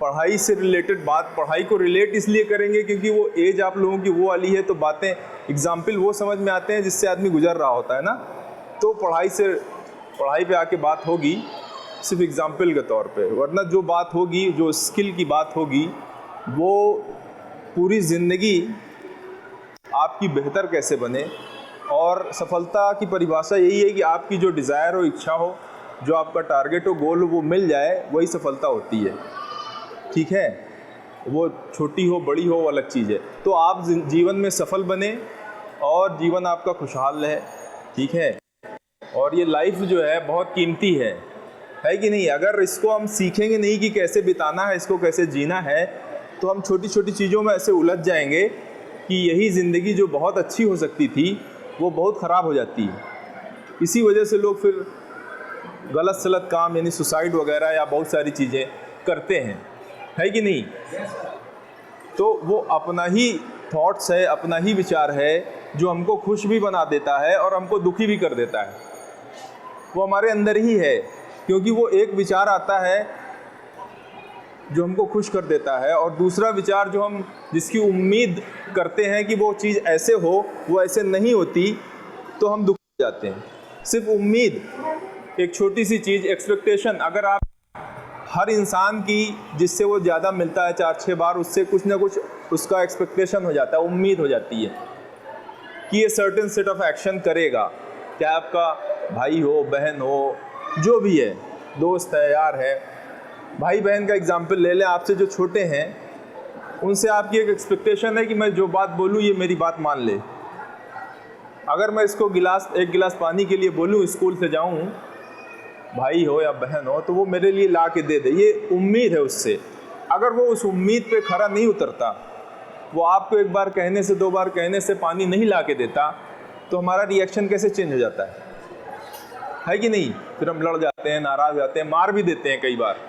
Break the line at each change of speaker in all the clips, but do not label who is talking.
पढ़ाई से रिलेटेड बात, पढ़ाई को रिलेट इसलिए करेंगे क्योंकि वो एज आप लोगों की वो वाली है, तो बातें एग्जाम्पल वो समझ में आते हैं जिससे आदमी गुजर रहा होता है ना। तो पढ़ाई पे आके बात होगी सिर्फ एग्जाम्पल के तौर पे, वरना जो बात होगी, जो स्किल की बात होगी, वो पूरी ज़िंदगी आपकी बेहतर कैसे बने। और सफलता की परिभाषा यही है कि आपकी जो डिज़ायर हो, इच्छा हो, जो आपका टारगेट हो, गोल हो, वो मिल जाए, वही सफलता होती है। ठीक है, वो छोटी हो बड़ी हो वो अलग चीज़ है। तो आप जीवन में सफल बने और जीवन आपका खुशहाल रहे। ठीक है, और ये लाइफ जो है बहुत कीमती है कि नहीं। अगर इसको हम सीखेंगे नहीं कि कैसे बिताना है, इसको कैसे जीना है, तो हम छोटी छोटी चीज़ों में ऐसे उलझ जाएंगे कि यही ज़िंदगी जो बहुत अच्छी हो सकती थी वो बहुत ख़राब हो जाती है। इसी वजह से लोग फिर गलत सलत काम यानी सुसाइड वगैरह या बहुत सारी चीज़ें करते हैं, है कि नहीं। तो वो अपना ही थॉट्स है, अपना ही विचार है जो हमको खुश भी बना देता है और हमको दुखी भी कर देता है। वो हमारे अंदर ही है, क्योंकि वो एक विचार आता है जो हमको खुश कर देता है और दूसरा विचार जो हम जिसकी उम्मीद करते हैं कि वो चीज़ ऐसे हो, वो ऐसे नहीं होती, तो हम दुखी हो जाते हैं। सिर्फ उम्मीद, एक छोटी सी चीज़, एक्सपेक्टेशन, अगर आप हर इंसान की जिससे वो ज़्यादा मिलता है 4-6 बार, उससे कुछ ना कुछ उसका एक्सपेक्टेशन हो जाता है, उम्मीद हो जाती है कि ये सर्टेन सेट ऑफ एक्शन करेगा। क्या आपका भाई हो, बहन हो, जो भी है, दोस्त है, यार है, भाई बहन का एग्जाम्पल ले लें, आपसे जो छोटे हैं उनसे आपकी एक एक्सपेक्टेशन है कि मैं जो बात बोलूँ ये मेरी बात मान ले। अगर मैं इसको एक गिलास पानी के लिए बोलूँ, स्कूल से जाऊँ, भाई हो या बहन हो, तो वो मेरे लिए ला के दे दे, ये उम्मीद है उससे। अगर वो उस उम्मीद पे खरा नहीं उतरता, वो आपको एक बार कहने से, 2 बार कहने से पानी नहीं ला के देता, तो हमारा रिएक्शन कैसे चेंज हो जाता है कि नहीं। फिर हम लड़ जाते हैं, नाराज़ हो जाते हैं, मार भी देते हैं कई बार।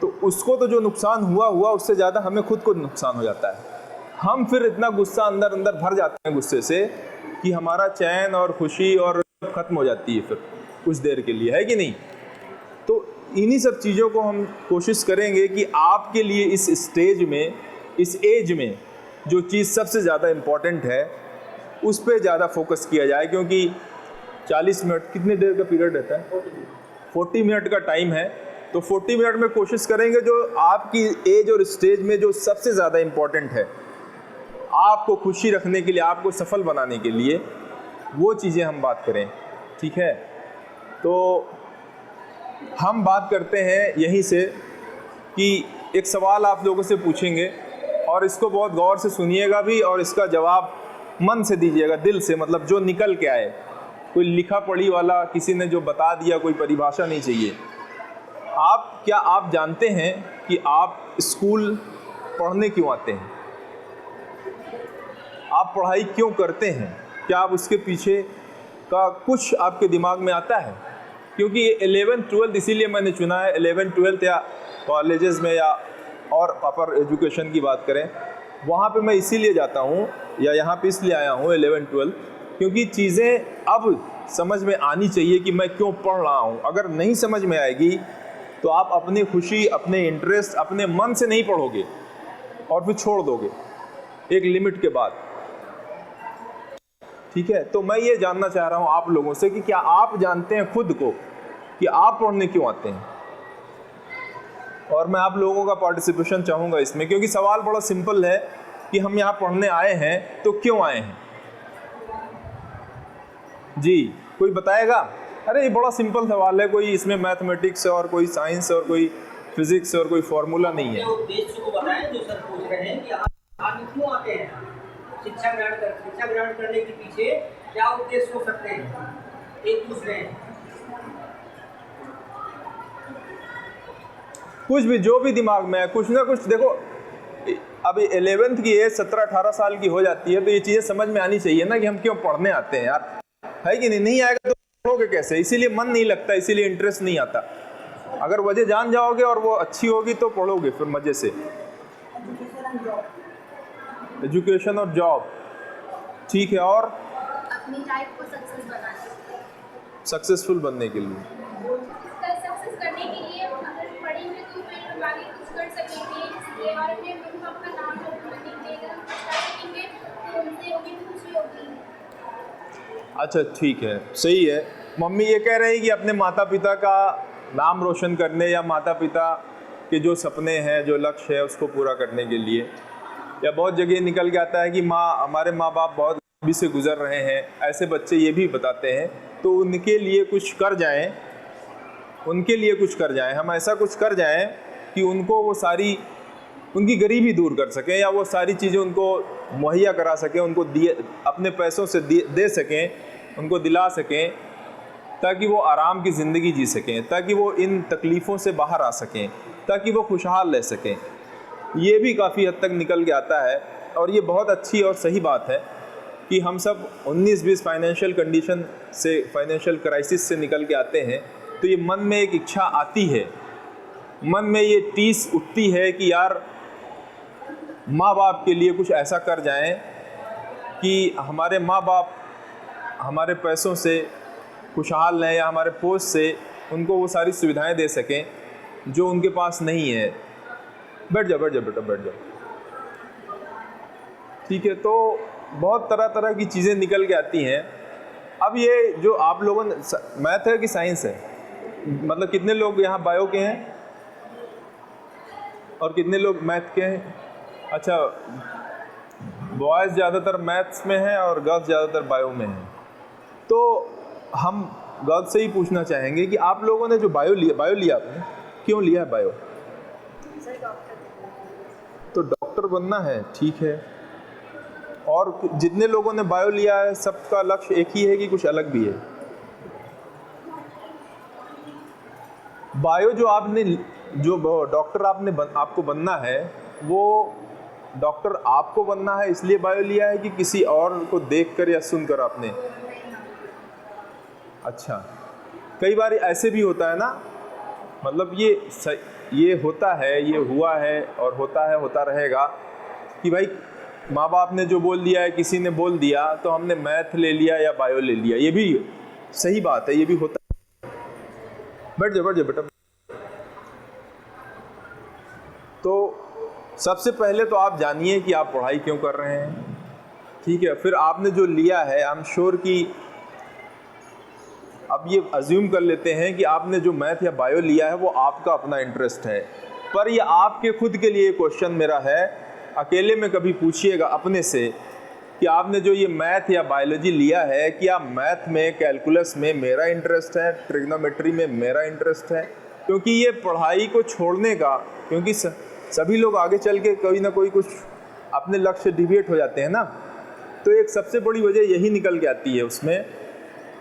तो उसको तो जो नुकसान हुआ उससे ज़्यादा हमें खुद को नुकसान हो जाता है। हम फिर इतना गुस्सा अंदर अंदर भर जाते हैं गुस्से से कि हमारा चैन और खुशी और ख़त्म हो जाती है फिर कुछ देर के लिए, है कि नहीं। तो इन्हीं सब चीज़ों को हम कोशिश करेंगे कि आपके लिए इस स्टेज में, इस एज में जो चीज़ सबसे ज़्यादा इम्पॉर्टेंट है उस पर ज़्यादा फोकस किया जाए। क्योंकि 40 मिनट, कितने देर का पीरियड रहता है, 40 मिनट का टाइम है। तो 40 मिनट में कोशिश करेंगे जो आपकी एज और स्टेज में जो सबसे ज़्यादा इम्पॉर्टेंट है, आपको खुशी रखने के लिए, आपको सफल बनाने के लिए, वो चीज़ें हम बात करें। ठीक है, तो हम बात करते हैं यहीं से कि एक सवाल आप लोगों से पूछेंगे और इसको बहुत गौर से सुनिएगा भी और इसका जवाब मन से दीजिएगा, दिल से, मतलब जो निकल के आए। कोई लिखा पढ़ी वाला किसी ने जो बता दिया, कोई परिभाषा नहीं चाहिए। क्या आप जानते हैं कि आप स्कूल पढ़ने क्यों आते हैं? आप पढ़ाई क्यों करते हैं? क्या आप उसके पीछे का कुछ आपके दिमाग में आता है? क्योंकि 11th-12th इसीलिए मैंने चुना है। 11th-12th या कॉलेजेस में या और अपर एजुकेशन की बात करें, वहाँ पे मैं इसीलिए जाता हूँ या यहाँ पे इसलिए आया हूँ 11th-12th, क्योंकि चीज़ें अब समझ में आनी चाहिए कि मैं क्यों पढ़ रहा हूँ। अगर नहीं समझ में आएगी तो आप अपनी खुशी, अपने इंटरेस्ट, अपने मन से नहीं पढ़ोगे और फिर छोड़ दोगे एक लिमिट के बाद। ठीक है, तो मैं ये जानना चाह रहा हूँ आप लोगों से कि क्या आप जानते हैं खुद को कि आप पढ़ने क्यों आते हैं? और मैं आप लोगों का पार्टिसिपेशन चाहूँगा इसमें, क्योंकि सवाल बड़ा सिंपल है कि हम यहाँ पढ़ने आए हैं तो क्यों आए हैं। जी, कोई बताएगा? अरे ये बड़ा सिंपल सवाल है, कोई इसमें मैथमेटिक्स और कोई साइंस और कोई फिजिक्स और कोई फॉर्मूला नहीं है।
उद्देश्य को बताएं जो सर पूछ रहे हैं कि आप क्यों आते हैं, शिक्षा ग्रहण करने के पीछे क्या उद्देश्य हो सकते हैं, एक दूसरे
कुछ भी, जो भी दिमाग में है, कुछ ना कुछ। देखो अभी 11th की एज 17-18 साल की हो जाती है, तो ये चीज़ें समझ में आनी चाहिए ना कि हम क्यों पढ़ने आते हैं यार, है कि नहीं। नहीं आएगा तो पढ़ोगे कैसे? इसीलिए मन नहीं लगता, इसीलिए इंटरेस्ट नहीं आता। अगर वजह जान जाओगे और वो अच्छी होगी तो पढ़ोगे फिर मज़े से। एजुकेशन और जॉब, ठीक है। और
अपनी लाइफ को
सक्सेसफुल बनने के लिए,
सक्सेस करने के लिए अगर पढ़ेंगे तो फिर आगे कुछ कर सकेंगे इसलिए, और अपने मम्मी पापा का नाम रोशन करेंगे। अगर हम कुछ कर सकेंगे तो उनसे होगी भी खुशी होगी।
अच्छा ठीक है, सही है। मम्मी ये कह रही है कि अपने माता पिता का नाम रोशन करने या माता पिता के जो सपने हैं, जो लक्ष्य है, उसको पूरा करने के लिए, या बहुत जगह निकल के आता है कि हमारे माँ बाप बहुत गरीबी से गुजर रहे हैं, ऐसे बच्चे ये भी बताते हैं, तो उनके लिए कुछ कर जाएं, उनके लिए कुछ कर जाएं, हम ऐसा कुछ कर जाएं कि उनको वो सारी उनकी गरीबी दूर कर सकें, या वो सारी चीज़ें उनको मुहैया करा सकें, उनको दिए अपने पैसों से दे सकें, उनको दिला सकें, ताकि वो आराम की ज़िंदगी जी सकें, ताकि वो इन तकलीफ़ों से बाहर आ सकें, ताकि वो खुशहाल रह सकें। ये भी काफ़ी हद तक निकल के आता है, और ये बहुत अच्छी और सही बात है कि हम सब 19-20 फाइनेंशियल कंडीशन से, फाइनेंशियल क्राइसिस से निकल के आते हैं, तो ये मन में एक इच्छा आती है, मन में ये टीस उठती है कि यार माँ बाप के लिए कुछ ऐसा कर जाएं कि हमारे माँ बाप हमारे पैसों से खुशहाल रहें, या हमारे पोस्ट से उनको वो सारी सुविधाएं दे सकें जो उनके पास नहीं है। बैठ जाओ बेटा, बैठ जाओ। ठीक है, तो बहुत तरह तरह की चीज़ें निकल के आती हैं। अब ये जो आप लोगों ने, मैथ है कि साइंस है, मतलब कितने लोग यहाँ बायो के हैं और कितने लोग मैथ के हैं? अच्छा, बॉयज़ ज़्यादातर मैथ्स में हैं और गर्ल्स ज़्यादातर बायो में हैं। तो हम गर्ल्स से ही पूछना चाहेंगे कि आप लोगों ने जो बायो लिया आपने, क्यों लिया है बायो? तो डॉक्टर बनना है, ठीक है। और जितने लोगों ने बायो लिया है सबका लक्ष्य एक ही है कि कुछ अलग भी है? बायो जो आपने, जो डॉक्टर आपको बनना है, वो डॉक्टर आपको बनना है इसलिए बायो लिया है कि किसी और को देखकर या सुनकर आपने? अच्छा, कई बार ऐसे भी होता है ना, मतलब ये होता है, ये हुआ है और होता रहेगा कि भाई माँ बाप ने जो बोल दिया है, किसी ने बोल दिया, तो हमने मैथ ले लिया या बायो ले लिया। ये भी सही बात है, ये भी होता है। बैठ जाओ बेटा। तो सबसे पहले तो आप जानिए कि आप पढ़ाई क्यों कर रहे हैं, ठीक है। फिर आपने जो लिया है, आई एम श्योर कि अब ये अज्यूम कर लेते हैं कि आपने जो मैथ या बायो लिया है वो आपका अपना इंटरेस्ट है, पर ये आपके खुद के लिए क्वेश्चन मेरा है, अकेले में कभी पूछिएगा अपने से कि आपने जो ये मैथ या बायोलॉजी लिया है, क्या मैथ में, कैलकुलस में मेरा इंटरेस्ट है, ट्रिग्नोमेट्री में मेरा इंटरेस्ट है? क्योंकि ये पढ़ाई को छोड़ने का, क्योंकि सभी लोग आगे चल के कोई ना कोई कुछ अपने लक्ष्य से डिविएट हो जाते हैं ना, तो एक सबसे बड़ी वजह यही निकल के आती है उसमें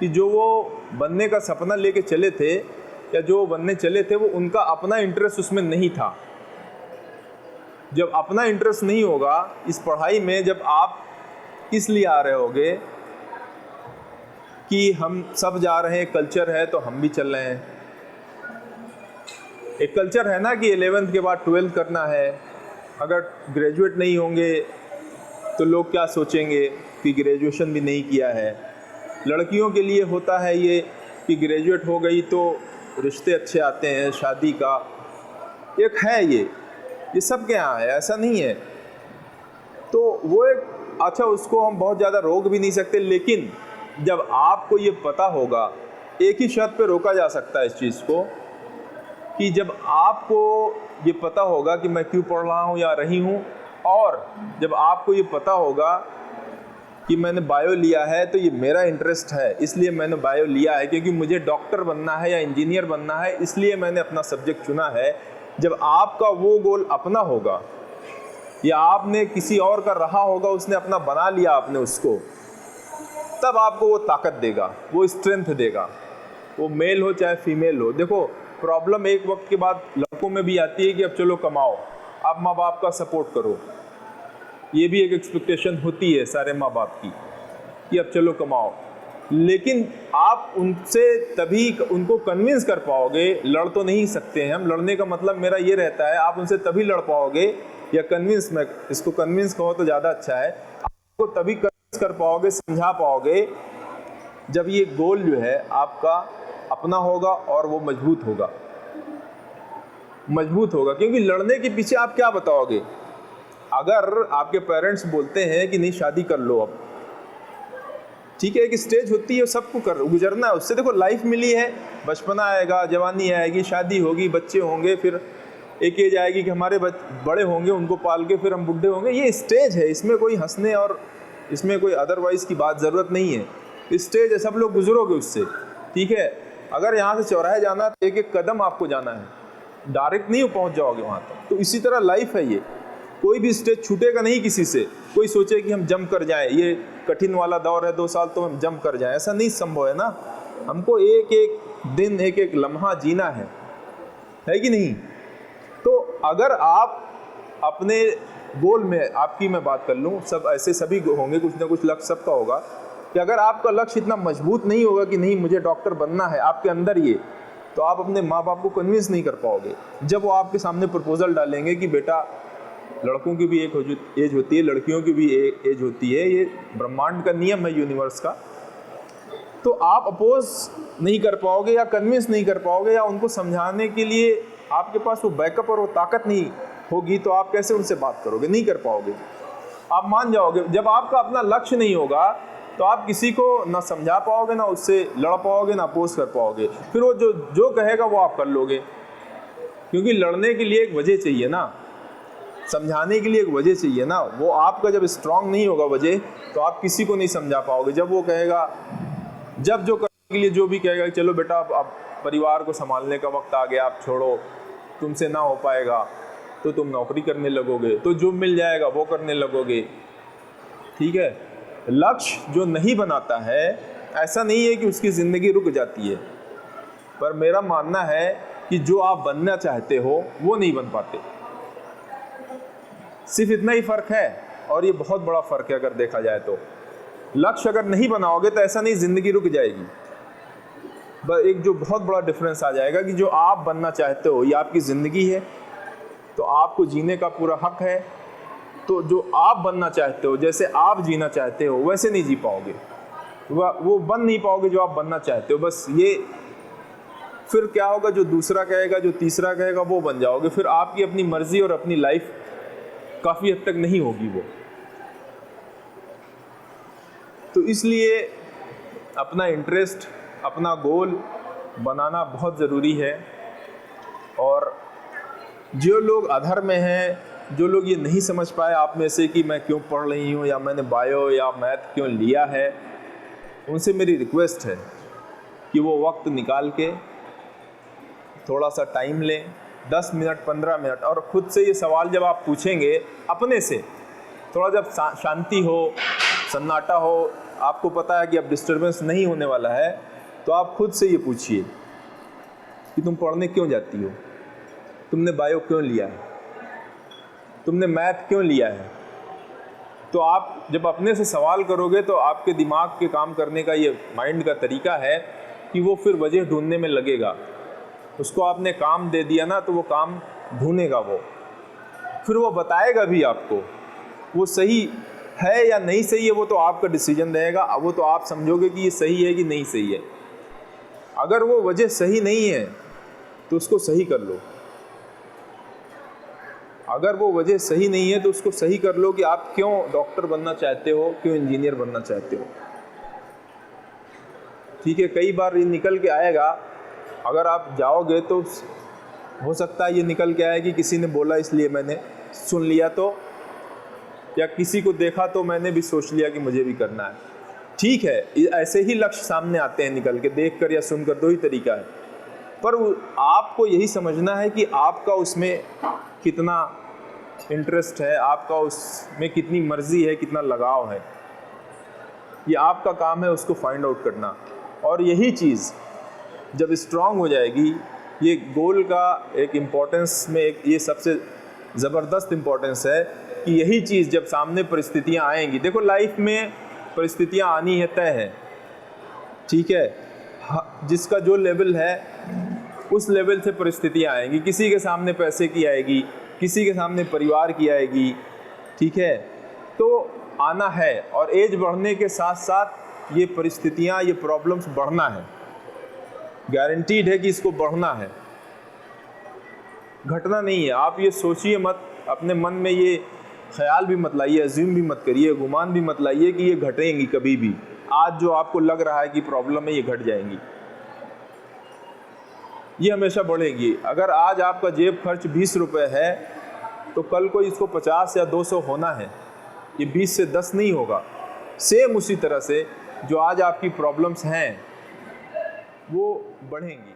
कि जो वो बनने का सपना लेके चले थे या जो बनने चले थे, वो उनका अपना इंटरेस्ट उसमें नहीं था। जब अपना इंटरेस्ट नहीं होगा इस पढ़ाई में, जब आप इसलिए आ रहे होगे कि हम सब जा रहे हैं, कल्चर है तो हम भी चल रहे हैं। एक कल्चर है ना कि 11th के बाद 12th करना है, अगर ग्रेजुएट नहीं होंगे तो लोग क्या सोचेंगे कि ग्रेजुएशन भी नहीं किया है। लड़कियों के लिए होता है ये कि ग्रेजुएट हो गई तो रिश्ते अच्छे आते हैं, शादी का एक है, ये सब के यहाँ है, ऐसा नहीं है। तो वो एक अच्छा, उसको हम बहुत ज़्यादा रोक भी नहीं सकते, लेकिन जब आपको ये पता होगा, एक ही शर्त पे रोका जा सकता है इस चीज़ को, कि जब आपको ये पता होगा कि मैं क्यों पढ़ रहा हूँ या रही हूँ, और जब आपको ये पता होगा कि मैंने बायो लिया है तो ये मेरा इंटरेस्ट है इसलिए मैंने बायो लिया है, क्योंकि मुझे डॉक्टर बनना है या इंजीनियर बनना है इसलिए मैंने अपना सब्जेक्ट चुना है। जब आपका वो गोल अपना होगा या आपने किसी और का रहा होगा, उसने अपना बना लिया आपने उसको, तब आपको वो ताकत देगा, वो स्ट्रेंथ देगा, वो मेल हो चाहे फीमेल हो। देखो, प्रॉब्लम एक वक्त के बाद लड़कों में भी आती है कि अब चलो कमाओ, अब माँ बाप का सपोर्ट करो। ये भी एक एक्सपेक्टेशन होती है सारे माँ बाप की कि अब चलो कमाओ, लेकिन आप उनसे तभी उनको कन्विंस कर पाओगे, लड़ तो नहीं सकते हैं हम, लड़ने का मतलब मेरा ये रहता है आप उनसे तभी लड़ पाओगे, या कन्विंस, में इसको कन्विंस कहो तो ज़्यादा अच्छा है, आपको तभी कन्विंस कर पाओगे, समझा पाओगे, जब ये गोल जो है आपका अपना होगा और वो मजबूत होगा। मजबूत होगा। क्योंकि लड़ने के पीछे आप क्या बताओगे? अगर आपके पेरेंट्स बोलते हैं कि नहीं शादी कर लो अब, ठीक है, एक स्टेज होती है, सबको गुजरना है उससे। देखो लाइफ मिली है, बचपना आएगा, जवानी आएगी, शादी होगी, बच्चे होंगे, फिर एक एज आएगी कि हमारे बड़े होंगे, उनको पाल के फिर हम बुढ़े होंगे। ये स्टेज है, इसमें कोई हंसने और इसमें कोई अदरवाइज की बात ज़रूरत नहीं है। स्टेज है, सब लोग गुजरोगे उससे, ठीक है। अगर यहाँ से चौराहे जाना है तो एक एक कदम आपको जाना है, डायरेक्ट नहीं पहुँच जाओगे वहाँ तक। तो इसी तरह लाइफ है, ये कोई भी स्टेज छूटेगा नहीं किसी से। कोई सोचे कि हम जम कर जाएं, ये कठिन वाला दौर है 2 साल तो हम जम कर जाएं, ऐसा नहीं संभव है ना। हमको एक एक दिन, एक एक लम्हा जीना है कि नहीं? तो अगर आप अपने गोल में, आपकी मैं बात कर लूँ, सब ऐसे सभी होंगे, कुछ ना कुछ लक्ष्य सबका होगा, कि अगर आपका लक्ष्य इतना मजबूत नहीं होगा कि नहीं मुझे डॉक्टर बनना है आपके अंदर ये, तो आप अपने माँ बाप को कन्विंस नहीं कर पाओगे। जब वो आपके सामने प्रपोजल डालेंगे कि बेटा लड़कों की भी एक एज होती है, लड़कियों की भी एक एज होती है, ये ब्रह्मांड का नियम है, यूनिवर्स का, तो आप अपोज नहीं कर पाओगे या कन्विंस नहीं कर पाओगे, या उनको समझाने के लिए आपके पास वो बैकअप और वो ताकत नहीं होगी, तो आप कैसे उनसे बात करोगे? नहीं कर पाओगे। आप मान जाओगे। जब आपका अपना लक्ष्य नहीं होगा तो आप किसी को ना समझा पाओगे, ना उससे लड़ पाओगे, ना अपोज कर पाओगे। फिर वो जो कहेगा वो आप कर लोगे, क्योंकि लड़ने के लिए एक वजह चाहिए ना, समझाने के लिए एक वजह चाहिए ना। वो आपका जब स्ट्रांग नहीं होगा वजह, तो आप किसी को नहीं समझा पाओगे। जब वो कहेगा, जब जो करने के लिए जो भी कहेगा, चलो बेटा अब परिवार को संभालने का वक्त आ गया, आप छोड़ो, तुमसे ना हो पाएगा, तो तुम नौकरी करने लगोगे, तो जो मिल जाएगा वो करने लगोगे, ठीक है। लक्ष्य जो नहीं बनाता है, ऐसा नहीं है कि उसकी ज़िंदगी रुक जाती है, पर मेरा मानना है कि जो आप बनना चाहते हो वो नहीं बन पाते। सिर्फ इतना ही फ़र्क है, और ये बहुत बड़ा फ़र्क है अगर देखा जाए तो। लक्ष्य अगर नहीं बनाओगे तो ऐसा नहीं ज़िंदगी रुक जाएगी, बस एक जो बहुत बड़ा डिफरेंस आ जाएगा कि जो आप बनना चाहते हो ये आपकी ज़िंदगी है, तो आपको जीने का पूरा हक है। तो जो आप बनना चाहते हो, जैसे आप जीना चाहते हो, वैसे नहीं जी पाओगे, वो बन नहीं पाओगे जो आप बनना चाहते हो। बस ये फिर क्या होगा, जो दूसरा कहेगा, जो तीसरा कहेगा, वो बन जाओगे। फिर आपकी अपनी मर्जी और अपनी लाइफ काफ़ी हद तक नहीं होगी वो। तो इसलिए अपना इंटरेस्ट, अपना गोल बनाना बहुत ज़रूरी है। और जो लोग अधर में हैं, जो लोग ये नहीं समझ पाए आप में से कि मैं क्यों पढ़ रही हूँ, या मैंने बायो या मैथ क्यों लिया है, उनसे मेरी रिक्वेस्ट है कि वो वक्त निकाल के थोड़ा सा टाइम लें, 10 मिनट 15 मिनट, और ख़ुद से ये सवाल जब आप पूछेंगे अपने से, थोड़ा जब शांति हो, सन्नाटा हो, आपको पता है कि अब डिस्टर्बेंस नहीं होने वाला है, तो आप खुद से ये पूछिए कि तुम पढ़ने क्यों जाती हो, तुमने बायो क्यों लिया है, तुमने मैथ क्यों लिया है। तो आप जब अपने से सवाल करोगे तो आपके दिमाग के काम करने का ये माइंड का तरीका है कि वो फिर वजह ढूंढने में लगेगा। उसको आपने काम दे दिया ना, तो वो काम ढूंढेगा, वो फिर वो बताएगा भी आपको। वो सही है या नहीं सही है वो तो आपका डिसीजन रहेगा, वो तो आप समझोगे कि ये सही है कि नहीं सही है। अगर वो वजह सही नहीं है तो उसको सही कर लो, अगर वो वजह सही नहीं है तो उसको सही कर लो कि आप क्यों डॉक्टर बनना चाहते हो, क्यों इंजीनियर बनना चाहते हो, ठीक है। कई बार ये निकल के आएगा, अगर आप जाओगे तो हो सकता है ये निकल के आए कि किसी ने बोला इसलिए मैंने सुन लिया, तो या किसी को देखा तो मैंने भी सोच लिया कि मुझे भी करना है, ठीक है। ऐसे ही लक्ष्य सामने आते हैं निकल के, देख कर या सुनकर, दो ही तरीका है। पर आपको यही समझना है कि आपका उसमें कितना इंटरेस्ट है, आपका उसमें कितनी मर्जी है, कितना लगाव है, ये आपका काम है उसको फाइंड आउट करना। और यही चीज़ जब स्ट्रांग हो जाएगी, ये गोल का एक इम्पोर्टेंस में एक ये सबसे ज़बरदस्त इम्पोर्टेंस है कि यही चीज़ जब सामने परिस्थितियाँ आएंगी, देखो लाइफ में परिस्थितियाँ आनी है, तय है, ठीक है। जिसका जो लेवल है उस लेवल से परिस्थितियाँ आएंगी, किसी के सामने पैसे की आएगी, किसी के सामने परिवार की आएगी, ठीक है। तो आना है, और एज बढ़ने के साथ साथ ये परिस्थितियाँ, ये प्रॉब्लम्स बढ़ना है, गारंटीड है कि इसको बढ़ना है। घटना नहीं है। आप ये सोचिए मत, अपने मन में ये ख्याल भी मत लाइए, अज्यूम भी मत करिए, गुमान भी मत लाइए कि ये घटेंगी कभी भी। आज जो आपको लग रहा है कि प्रॉब्लम है, ये घट जाएंगी, ये हमेशा बढ़ेगी। अगर आज आपका जेब खर्च 20 रुपये है तो कल को इसको 50 या 200 होना है, ये 20 से 10 नहीं होगा। सेम उसी तरह से जो आज आपकी प्रॉब्लम्स हैं वो बढ़ेंगी।